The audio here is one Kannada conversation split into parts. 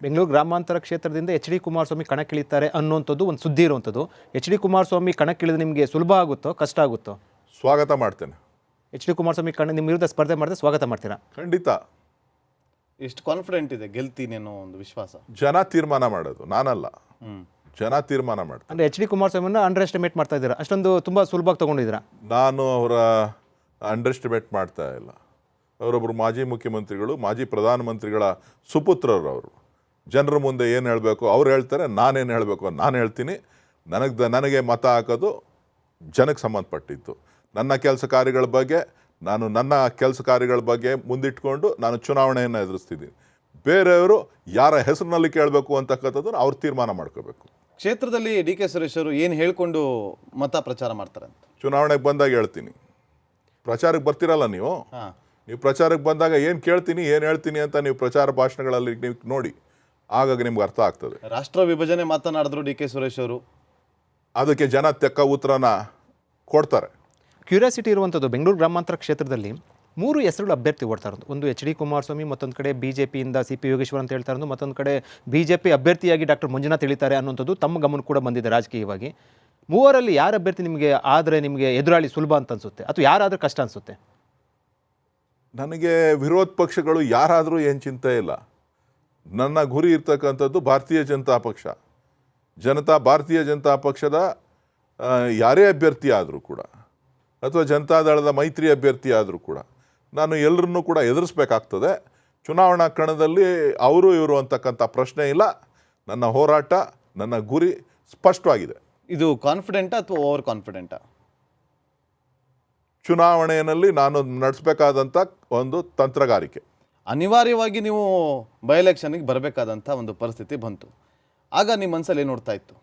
ಬೆಂಗಳೂರು ಗ್ರಾಮಾಂತರ ಕ್ಷೇತ್ರದಿಂದ ಎಚ್ ಡಿ ಕುಮಾರಸ್ವಾಮಿ ಕಣಕ್ಕಿಳಿತಾರೆ ಅನ್ನುವಂಥದ್ದು ಒಂದು ಸುದ್ದಿ ಇರುವಂಥದ್ದು. ಎಚ್ ಡಿ ಕುಮಾರಸ್ವಾಮಿ ಕಣಕ್ಕಿಳಿದ್ರೆ ನಿಮಗೆ ಸುಲಭ ಆಗುತ್ತೋ ಕಷ್ಟ ಆಗುತ್ತೋ? ಸ್ವಾಗತ ಮಾಡ್ತೇನೆ. ಎಚ್ ಡಿ ಕುಮಾರಸ್ವಾಮಿ ನಿಮ್ಮ ವಿರುದ್ಧ ಸ್ಪರ್ಧೆ ಮಾಡಿದ್ರೆ ಸ್ವಾಗತ ಮಾಡ್ತೀರಾ? ಖಂಡಿತ. ಎಷ್ಟು ಕಾನ್ಫಿಡೆಂಟ್ ಇದೆ ಗೆಲ್ತೀನಿ ಅನ್ನೋ ಒಂದು ವಿಶ್ವಾಸ? ಜನ ತೀರ್ಮಾನ ಮಾಡೋದು, ನಾನಲ್ಲ. ಜನ ತೀರ್ಮಾನ ಮಾಡ್ತಾರೆ. ಅಂದರೆ ಎಚ್ ಡಿ ಕುಮಾರಸ್ವಾಮಿನ ಅಂಡರ್ ಎಸ್ಟಿಮೇಟ್ ಮಾಡ್ತಾ ಇದ್ದೀರಾ? ಅಷ್ಟೊಂದು ತುಂಬ ಸುಲಭವಾಗಿ ತೊಗೊಂಡಿದ್ದೀರಾ? ನಾನು ಅವರ ಅಂಡರ್ ಎಸ್ಟಿಮೇಟ್ ಮಾಡ್ತಾ ಇಲ್ಲ. ಅವರೊಬ್ಬರು ಮಾಜಿ ಮುಖ್ಯಮಂತ್ರಿಗಳು, ಮಾಜಿ ಪ್ರಧಾನಮಂತ್ರಿಗಳ ಸುಪುತ್ರರು. ಅವರು ಜನರ ಮುಂದೆ ಏನು ಹೇಳಬೇಕು ಅವ್ರು ಹೇಳ್ತಾರೆ, ನಾನೇನು ಹೇಳಬೇಕು ನಾನು ಹೇಳ್ತೀನಿ. ನನಗೆ ಮತ ಹಾಕೋದು ಜನಕ್ಕೆ ಸಂಬಂಧಪಟ್ಟಿತ್ತು. ನನ್ನ ಕೆಲಸ ಕಾರ್ಯಗಳ ಬಗ್ಗೆ ನನ್ನ ಕೆಲಸ ಕಾರ್ಯಗಳ ಬಗ್ಗೆ ಮುಂದಿಟ್ಕೊಂಡು ನಾನು ಚುನಾವಣೆಯನ್ನು ಎದುರಿಸ್ತಿದ್ದೀನಿ. ಬೇರೆಯವರು ಯಾರ ಹೆಸರಿನಲ್ಲಿ ಕೇಳಬೇಕು ಅಂತಕ್ಕಂಥದ್ದನ್ನು ಅವ್ರು ತೀರ್ಮಾನ ಮಾಡ್ಕೋಬೇಕು. ಕ್ಷೇತ್ರದಲ್ಲಿ ಡಿ ಕೆ ಸುರೇಶ್ ಅವರು ಏನು ಹೇಳ್ಕೊಂಡು ಮತ ಪ್ರಚಾರ ಮಾಡ್ತಾರೆ ಅಂತ ಚುನಾವಣೆಗೆ ಬಂದಾಗ ಹೇಳ್ತೀನಿ. ಪ್ರಚಾರಕ್ಕೆ ಬರ್ತಿರಲ್ಲ ನೀವು ಪ್ರಚಾರಕ್ಕೆ ಬಂದಾಗ ಏನು ಕೇಳ್ತೀನಿ ಏನು ಹೇಳ್ತೀನಿ ಅಂತ ನೀವು ಪ್ರಚಾರ ಭಾಷಣಗಳಲ್ಲಿ ನೀವು ನೋಡಿ, ಆಗಾಗ ನಿಮ್ಗೆ ಅರ್ಥ ಆಗ್ತದೆ. ರಾಷ್ಟ್ರ ವಿಭಜನೆ ಮಾತನಾಡಿದ್ರು ಡಿ ಕೆ ಸುರೇಶ್ ಅವರು, ಅದಕ್ಕೆ ಜನ ತೆಕ್ಕ ಉತ್ತರನ ಕೊಡ್ತಾರೆ. ಕ್ಯೂರಿಯಾಸಿಟಿ ಇರುವಂಥದ್ದು, ಬೆಂಗಳೂರು ಗ್ರಾಮಾಂತರ ಕ್ಷೇತ್ರದಲ್ಲಿ 3 ಹೆಸರುಗಳು ಅಭ್ಯರ್ಥಿ ಓಡ್ತಾ ಇರೋದು. ಒಂದು ಎಚ್ ಡಿ ಕುಮಾರಸ್ವಾಮಿ, ಮತ್ತೊಂದು ಕಡೆ BJPಯಿಂದ CP ಯೋಗೇಶ್ವರ್ ಅಂತ ಹೇಳ್ತಾ ಇರೋದು, ಮತ್ತೊಂದು ಕಡೆ BJP ಅಭ್ಯರ್ಥಿಯಾಗಿ ಡಾಕ್ಟರ್ ಮಂಜುನಾಥ್ ತಿಳಿತಾರೆ ಅನ್ನೋಂಥದ್ದು ತಮ್ಮ ಗಮನ ಕೂಡ ಬಂದಿದೆ ರಾಜಕೀಯವಾಗಿ. ಮೂವರಲ್ಲಿ ಯಾರ ಅಭ್ಯರ್ಥಿ ನಿಮಗೆ ಆದರೆ ನಿಮಗೆ ಎದುರಾಳಿ ಸುಲಭ ಅಂತ ಅನಿಸುತ್ತೆ, ಅಥವಾ ಯಾರಾದರೂ ಕಷ್ಟ ಅನಿಸುತ್ತೆ? ನನಗೆ ವಿರೋಧ ಪಕ್ಷಗಳು ಯಾರಾದರೂ ಏನು ಚಿಂತೆ ಇಲ್ಲ. ನನ್ನ ಗುರಿ ಇರ್ತಕ್ಕಂಥದ್ದು ಭಾರತೀಯ ಜನತಾ ಪಕ್ಷ. ಭಾರತೀಯ ಜನತಾ ಪಕ್ಷದ ಯಾರೇ ಅಭ್ಯರ್ಥಿ ಆದರೂ ಕೂಡ, ಅಥವಾ ಜನತಾದಳದ ಮೈತ್ರಿ ಅಭ್ಯರ್ಥಿ ಆದರೂ ಕೂಡ, ನಾನು ಎಲ್ಲರನ್ನೂ ಕೂಡ ಎದುರಿಸ್ಬೇಕಾಗ್ತದೆ. ಚುನಾವಣಾ ಕಣದಲ್ಲಿ ಅವರು ಇವರು ಅಂತಕ್ಕಂಥ ಪ್ರಶ್ನೆ ಇಲ್ಲ. ನನ್ನ ಹೋರಾಟ, ನನ್ನ ಗುರಿ ಸ್ಪಷ್ಟವಾಗಿದೆ. ಇದು ಕಾನ್ಫಿಡೆಂಟಾ ಅಥವಾ ಓವರ್ ಕಾನ್ಫಿಡೆಂಟಾ? ಚುನಾವಣೆಯಲ್ಲಿ ನಾನು ನಡೆಸಬೇಕಾದಂಥ ಒಂದು ತಂತ್ರಗಾರಿಕೆ. ಅನಿವಾರ್ಯವಾಗಿ ನೀವು ಬೈ ಎಲೆಕ್ಷನ್ಗೆ ಬರಬೇಕಾದಂಥ ಒಂದು ಪರಿಸ್ಥಿತಿ ಬಂತು. ಆಗ ನಿಮ್ಮ ಮನಸ್ಸಲ್ಲಿ ಏನು ನೋಡ್ತಾ ಇತ್ತು?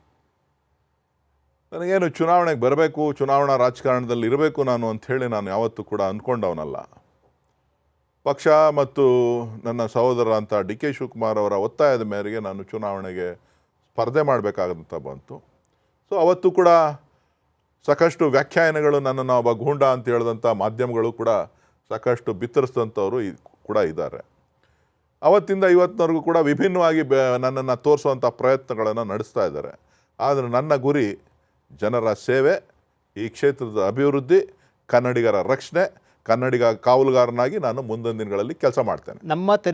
ನನಗೇನು ಚುನಾವಣೆಗೆ ಬರಬೇಕು, ಚುನಾವಣಾ ರಾಜಕಾರಣದಲ್ಲಿ ಇರಬೇಕು ನಾನು ಅಂಥೇಳಿ ನಾನು ಯಾವತ್ತೂ ಕೂಡ ಅಂದ್ಕೊಂಡವನಲ್ಲ. ಪಕ್ಷ ಮತ್ತು ನನ್ನ ಸಹೋದರ ಅಂತ ಡಿ ಕೆ ಶಿವಕುಮಾರ್ ಅವರ ಒತ್ತಾಯದ ಮೇರೆಗೆ ನಾನು ಚುನಾವಣೆಗೆ ಸ್ಪರ್ಧೆ ಮಾಡಬೇಕಾದಂಥ ಬಂತು. ಸೊ ಅವತ್ತು ಕೂಡ ಸಾಕಷ್ಟು ವ್ಯಾಖ್ಯಾನಗಳು, ನನ್ನನ್ನು ಒಬ್ಬ ಗೂಂಡ ಅಂತ ಹೇಳಿದಂಥ ಮಾಧ್ಯಮಗಳು ಕೂಡ ಸಾಕಷ್ಟು ಬಿತ್ತರಿಸಿದಂಥವರು ಕೂಡ ಇದ್ದಾರೆ. ಅವತ್ತಿಂದ ಇವತ್ತಿನವರೆಗೂ ಕೂಡ ವಿಭಿನ್ನವಾಗಿ ನನ್ನನ್ನು ತೋರಿಸುವಂಥ ಪ್ರಯತ್ನಗಳನ್ನು ನಡೆಸ್ತಾ ಇದ್ದಾರೆ. ಆದರೆ ನನ್ನ ಗುರಿ ಜನರ ಸೇವೆ, ಈ ಕ್ಷೇತ್ರದ ಅಭಿವೃದ್ಧಿ, ಕನ್ನಡಿಗರ ರಕ್ಷಣೆ, ಕನ್ನಡಿಗ ಕಾವಲುಗಾರನಾಗಿ ನಾನು ಮುಂದಿನ ದಿನಗಳಲ್ಲಿ ಕೆಲಸ ಮಾಡ್ತೇನೆ. ನಮ್ಮ